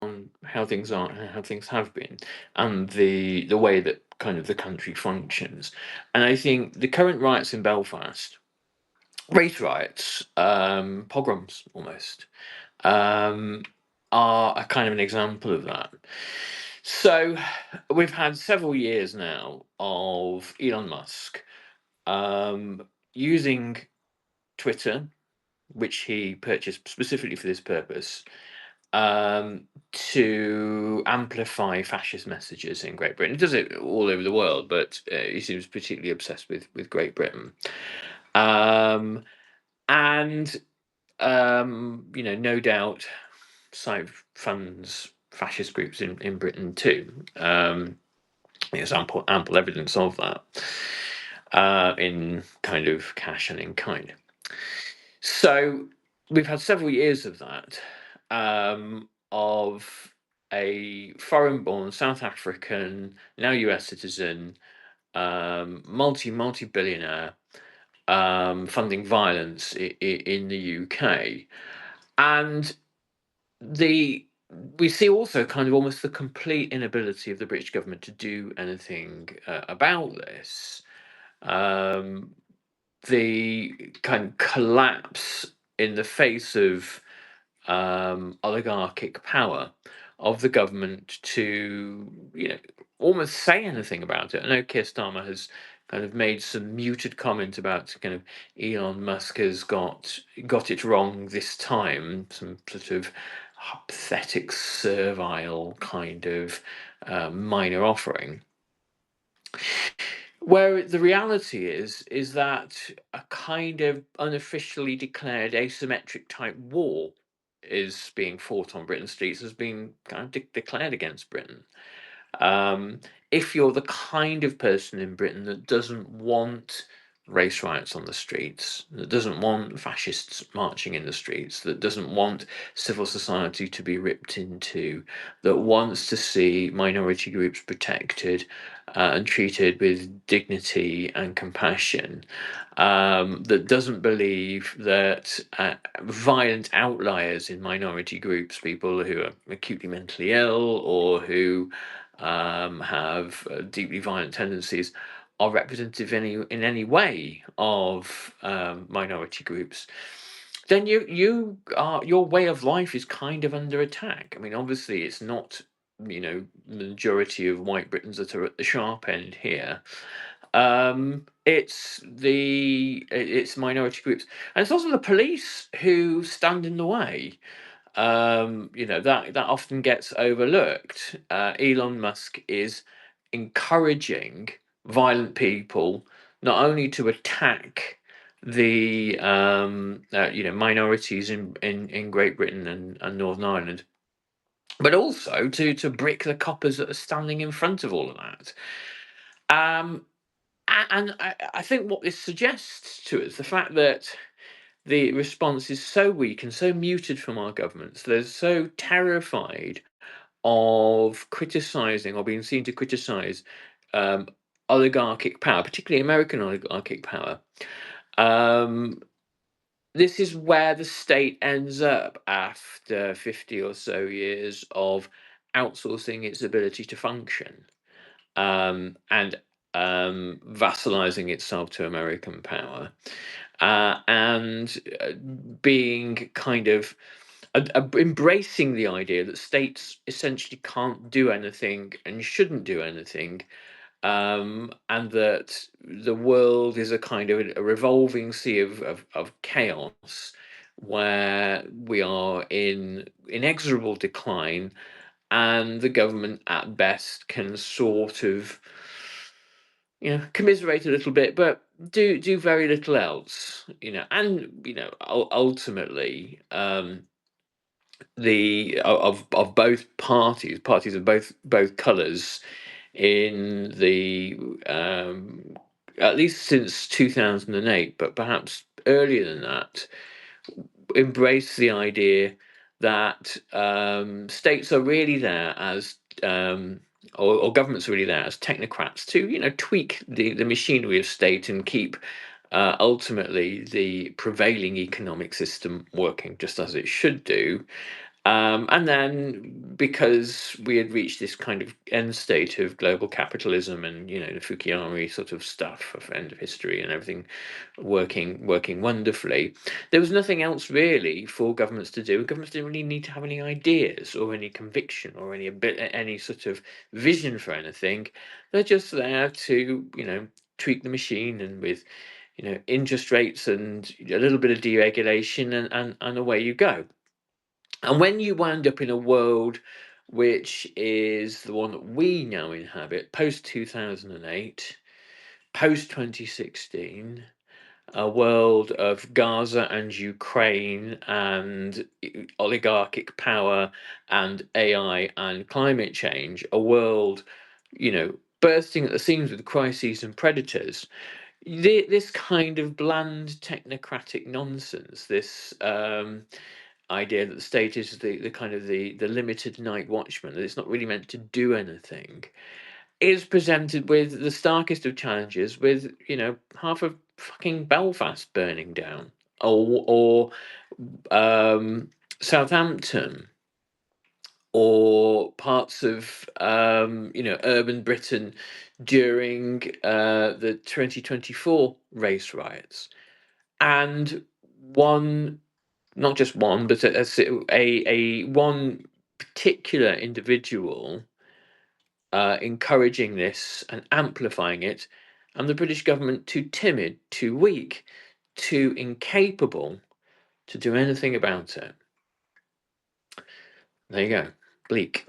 on how things are and how things have been, and the way that kind of the country functions. And I think the current riots in Belfast, race riots, pogroms almost, um, are a kind of an example of that. So we've had several years now of Elon Musk um, using Twitter, which he purchased specifically for this purpose, to amplify fascist messages in Great Britain. He does it all over the world, but he seems particularly obsessed with Great Britain. Um, and no doubt, side funds fascist groups in Britain too. There's ample evidence of that in kind of cash and in kind. So we've had several years of that, of a foreign-born South African, now US citizen, multi billionaire, funding violence in the UK, and the we see also kind of almost the complete inability of the British government to do anything about this. Um, the kind of collapse in the face of oligarchic power of the government to, almost say anything about it. I know Keir Starmer has kind of made some muted comment about kind of Elon Musk has got it wrong this time, some sort of pathetic, servile kind of minor offering. Where the reality is that a kind of unofficially declared asymmetric type war is being fought on Britain's streets, has been kind of declared against Britain. If you're the kind of person in Britain that doesn't want race riots on the streets, that doesn't want fascists marching in the streets, that doesn't want civil society to be ripped into, that wants to see minority groups protected and treated with dignity and compassion, that doesn't believe that violent outliers in minority groups, people who are acutely mentally ill or who have deeply violent tendencies, are representative in any way of minority groups, then your way of life is kind of under attack. I mean, obviously, it's not the majority of white Britons that are at the sharp end here. It's minority groups, and it's also the police who stand in the way. That often gets overlooked. Elon Musk is encouraging violent people not only to attack the minorities in Great Britain and Northern Ireland, but also to brick the coppers that are standing in front of all of that. Um, and I think what this suggests to us, the fact that the response is so weak and so muted from our governments, they're so terrified of criticizing or being seen to criticize um, oligarchic power, particularly American oligarchic power. This is where the state ends up after 50 or so years of outsourcing its ability to function, and vassalizing itself to American power, and being kind of embracing the idea that states essentially can't do anything and shouldn't do anything, and that the world is a kind of a revolving sea of chaos where we are in inexorable decline, and the government at best can sort of commiserate a little bit, but do very little else. And ultimately, the of both parties of both colours in the at least since 2008, but perhaps earlier than that, embrace the idea that states are really there as or governments are really there as technocrats to tweak the machinery of state and keep ultimately the prevailing economic system working just as it should do, And then, because we had reached this kind of end state of global capitalism and, the Fukuyama sort of stuff of end of history and everything working wonderfully, there was nothing else really for governments to do. Governments didn't really need to have any ideas or any conviction or any sort of vision for anything. They're just there to, tweak the machine, and with, interest rates and a little bit of deregulation, and away you go. And when you wind up in a world which is the one that we now inhabit, post 2008, post 2016, a world of Gaza and Ukraine and oligarchic power and AI and climate change, a world, bursting at the seams with crises and predators, this kind of bland technocratic nonsense, this idea that the state is the kind of the limited night watchman, that it's not really meant to do anything, is presented with the starkest of challenges, with half of fucking Belfast burning down, or Southampton, or parts of urban Britain during the 2024 race riots, and one, not just one, but a one particular individual encouraging this and amplifying it, and the British government too timid, too weak, too incapable to do anything about it. There you go. Bleak.